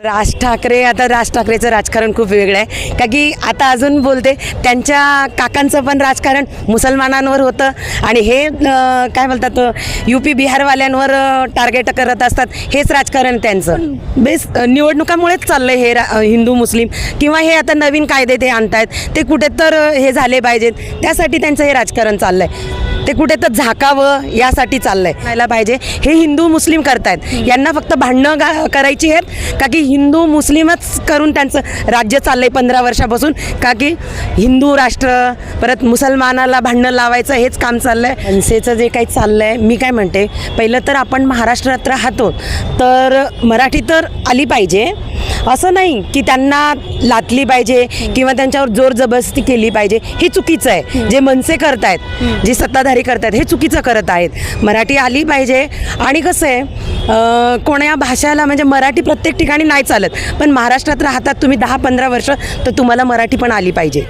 राज ठाकरेचं राजकारण खूप वेगळं आहे का की आता अजून बोलते त्यांच्या काकांचं पण राजकारण मुसलमानांवर होतं आणि हे काय बोलतात UP बिहारवाल्यांवर टार्गेट करत असतात. हेच राजकारण त्यांचं बेस निवडणुकामुळेच चाललं आहे हे हिंदू मुस्लिम किंवा हे आता नवीन कायदे ते आणतायत ते कुठे तर हे झाले पाहिजेत त्यासाठी त्यांचं हे राजकारण चाललं आहे. ते कुठे तर झाकावं यासाठी चाललंय व्हायला पाहिजे. हे हिंदू मुस्लिम करतायत यांना फक्त भांडणं करायची आहेत का की हिंदू मुस्लिमच करून त्यांचं राज्य चाललंय 15 वर्षापासून का की हिंदू राष्ट्र परत मुसलमानाला भांडणं लावायचं हेच काम चाललंय. मनसेचं जे काही चाललंय मी काय म्हणते पहिलं तर आपण महाराष्ट्रात राहतो तर मराठी तर आली पाहिजे असं नाही की त्यांना लाथली पाहिजे किंवा त्यांच्यावर जोर जबरदस्ती केली पाहिजे. हे चुकीचं आहे. जे मनसे करतायत जे सत्ताधारी करतायत हे चुकीचं करत आहेत. मराठी आली पाहिजे आणि कसं आहे कोण्या भाषेला म्हणजे मराठी प्रत्येक ठिकाणी नाही चालत पण महाराष्ट्रात राहतात तुम्ही 10-15 वर्ष तर तुम्हाला मराठी पण आली पाहिजे.